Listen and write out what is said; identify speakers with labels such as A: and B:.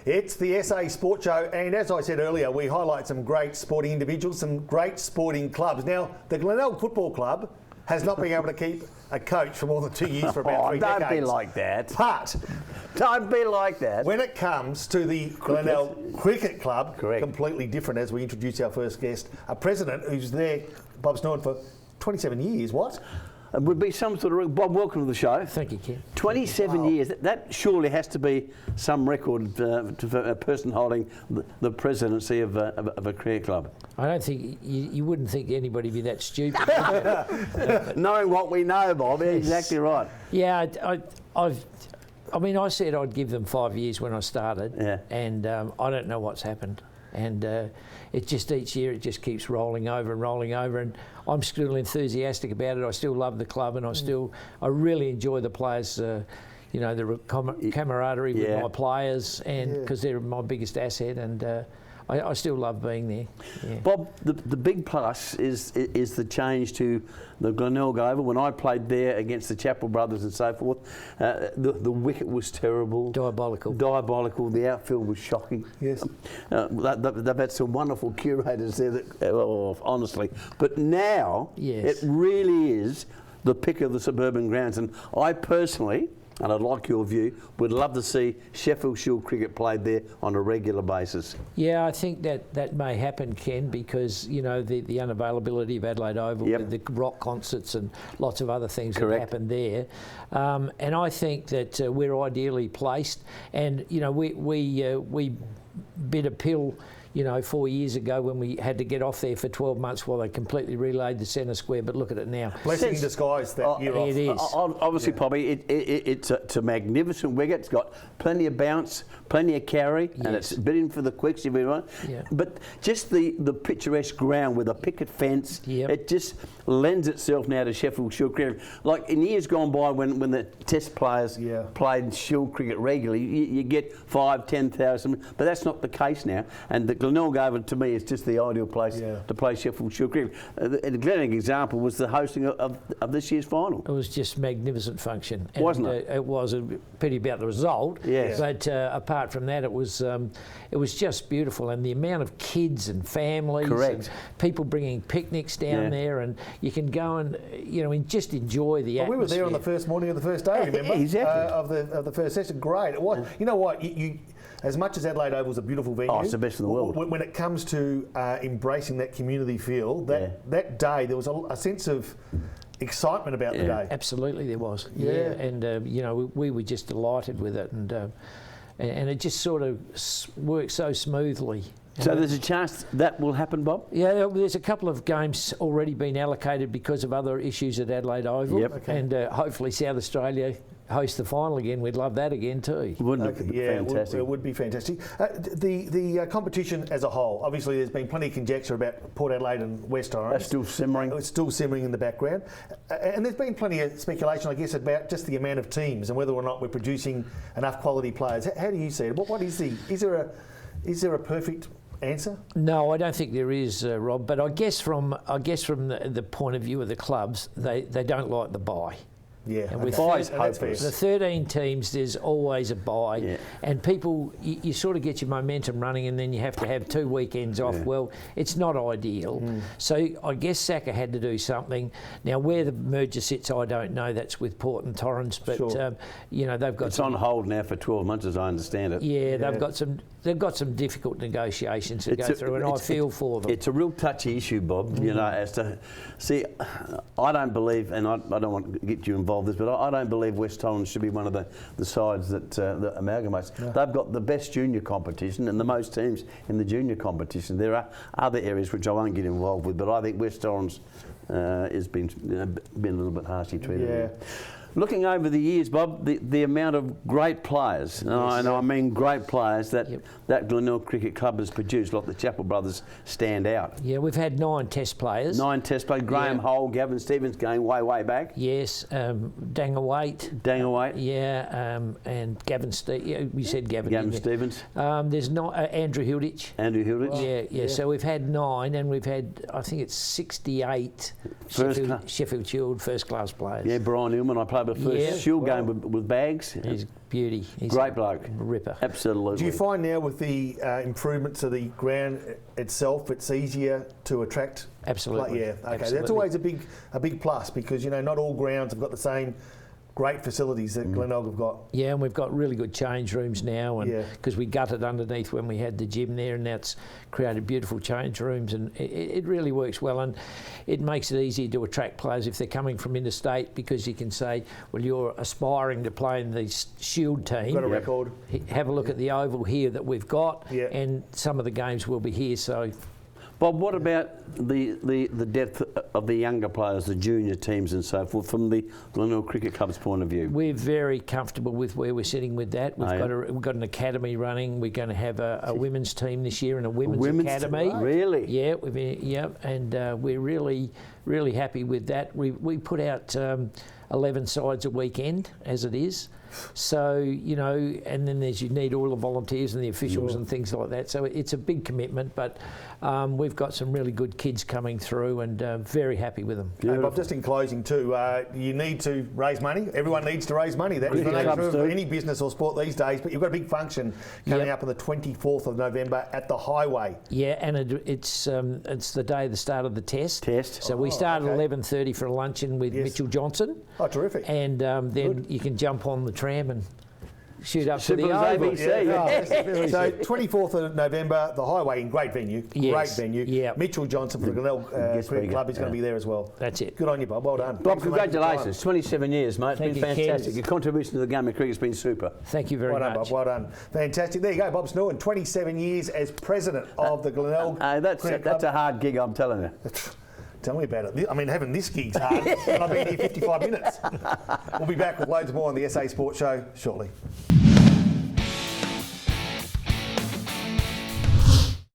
A: It's the SA Sport Show, and as I said earlier, we highlight some great sporting individuals, some great sporting clubs. Now, the Glenelg Football Club has not been able to keep a coach for more than 2 years for about 3 decades.
B: Don't be like that.
A: But
B: don't be like that.
A: When it comes to the Glenelg Cricket Club,
B: correct,
A: completely different, as we introduce our first guest, a president who's there, Bob Snewin, for 27 years. What?
B: It would be some sort of... Bob, welcome to the show.
C: Thank you, Ken.
B: 27 years. That surely has to be some record for a person holding the presidency of a cricket club.
C: I don't think... You wouldn't think anybody would be that stupid.
B: Knowing what we know, Bob, yes. Exactly right.
C: Yeah, I mean, I said I'd give them 5 years when I started,
B: yeah,
C: and I don't know what's happened. And it just each year it just keeps rolling over, and I'm still enthusiastic about it. I still love the club, and I really enjoy the players. You know, the camaraderie with my players, and because they're my biggest asset, and I still love being there. Yeah.
B: Bob, the big plus is the change to the Glenelg Oval. When I played there against the Chappell brothers and so forth, the wicket was terrible.
C: Diabolical.
B: The outfield was shocking.
A: Yes.
B: They've had some wonderful curators there, honestly. But now, it really is the pick of the suburban grounds. And I personally, and I'd like your view, would love to see Sheffield Shield cricket played there on a regular basis.
C: Yeah, I think that may happen, Ken, because, you know, the unavailability of Adelaide Oval, with the rock concerts and lots of other things that happen there. And I think that we're ideally placed. And, you know, we bit a pill, you know, 4 years ago when we had to get off there for 12 months while they completely relayed the centre square. But look at it now.
A: Blessing in disguise that year off.
C: It is.
B: Obviously, Poppy, it's a magnificent wicket. It's got plenty of bounce, plenty of carry, and it's bidding for the quicks, everyone.
C: Yeah.
B: But just the picturesque ground with a picket fence, it just lends itself now to Sheffield Shield cricket. Like in years gone by when the Test players played Shield cricket regularly, you get 5,000, 10,000, but that's not the case now. And the Glenelg Oval, to me, is just the ideal place to play Sheffield Shield cricket. The Glenelg example was the hosting of this year's final.
C: It was just magnificent function. And
B: wasn't it?
C: It was a pity about the result.
B: Yes.
C: But apart from that, it was just beautiful. And the amount of kids and families and people bringing picnics down there, and you can go and, you know, just enjoy the atmosphere.
A: We were there on the first morning of the first day, remember?
B: Exactly.
A: Of the first session. Great. It was. You know what? You as much as Adelaide Oval's a beautiful venue,
B: it's the best in the world.
A: When it comes to embracing that community feel, that day there was a sense of excitement about the day.
C: Absolutely, there was. And you know, we were just delighted with it, and it just sort of worked so smoothly.
B: So there's a chance that will happen, Bob?
C: Yeah, there's a couple of games already been allocated because of other issues at Adelaide Oval, and hopefully South Australia host the final again. We'd love that again too.
B: Wouldn't it be fantastic?
A: It would be fantastic. The competition as a whole, obviously there's been plenty of conjecture about Port Adelaide and West Orange.
B: That's still simmering.
A: It's still simmering in the background. And there's been plenty of speculation, I guess, about just the amount of teams and whether or not we're producing enough quality players. How do you see it? What is is there a perfect answer?
C: No, I don't think there is, Rob. But I guess from the point of view of the clubs, they don't like the bye.
A: Yeah,
C: and with
A: the
C: 13 teams, there's always a bye, and people, you sort of get your momentum running, and then you have to have 2 weekends off. Well, it's not ideal. So I guess Saka had to do something. Now, where the merger sits, I don't know. That's with Port and Torrens, but you know, they've got.
B: It's on hold now for 12 months, as I understand it.
C: Yeah, they've got some difficult negotiations to go through, and I feel for them.
B: It's a real touchy issue, Bob. You know, as to see, I don't believe, and I don't want to get you involved this, but I don't believe West Torrens should be one of the sides that amalgamates. No. They've got the best junior competition and the most teams in the junior competition. There are other areas which I won't get involved with, but I think West Torrens has been a little bit harshly treated.
A: Yeah.
B: Looking over the years, Bob, the amount of great players, and I mean great players that Glenelg Cricket Club has produced, like the Chappell brothers, stand out.
C: Yeah, we've had 9 Test players.
B: 9 Test players. Graham Hull, Gavin Stevens, going way back.
C: Yes, Dangerwaite. Yeah, and Gavin Stevens. Yeah, we said Gavin
B: Stevens.
C: There's not Andrew Hilditch.
B: Andrew Hilditch.
C: Yeah. So we've had 9, and we've had, I think it's 68 Sheffield Shield first-class players.
B: Yeah, Brian Illman, I played the first Shield game with Bags.
C: He's beauty. He's
B: great bloke.
C: Ripper.
B: Absolutely.
A: Do you find now with the improvements to the ground itself, it's easier to attract?
C: Absolutely.
A: Yeah, okay.
C: Absolutely.
A: That's always a big plus because, not all grounds have got the same great facilities that Glenelg have got.
C: Yeah, and we've got really good change rooms now, and because we gutted underneath when we had the gym there, and that's created beautiful change rooms, and it really works well, and it makes it easier to attract players if they're coming from interstate, because you can say, well, you're aspiring to play in the Shield team.
A: Got a record.
C: Have a look at the oval here that we've got, and some of the games will be here. So,
B: Bob, what about the depth of the younger players, the junior teams and so forth, from the Glenelg Cricket Club's point of view?
C: We're very comfortable with where we're sitting with that. We've got an academy running. We're going to have a women's team this year and a women's academy.
B: Really?
C: Yeah, and we're really, really happy with that. We put out 11 sides a weekend, as it is. So, and then you need all the volunteers and the officials and things like that. So it's a big commitment, but we've got some really good kids coming through, and very happy with them.
A: Hey, Bob, just in closing too, you need to raise money. Everyone needs to raise money. That is the nature of any business or sport these days, but you've got a big function coming up on the 24th of November at the Highway. Yeah, and it's the day of the start of the test. So we start at 11:30 for a luncheon with Mitchell Johnson. Oh, terrific.
C: And then you can jump on the tram and shoot up to the oval.
A: So 24th of November, the Highway in great venue. Great venue. Mitchell Johnson for the Glenelg Cricket Club is going to be there as well.
C: That's it.
A: Good on you, Bob. Well done.
B: Bob, congratulations. 27 years, mate. It's been fantastic.
C: Ken.
B: Your contribution to the game of cricket has been super.
C: Thank you very much.
A: Well done, Bob. Well done. Fantastic. There you go, Bob Snewin. 27 years as president of the Glenelg Cricket Club.
B: That's a hard gig, I'm telling you.
A: Tell me about it. I mean, having this gig's hard, and I've been here 55 minutes. We'll be back with loads more on the SA Sports Show shortly.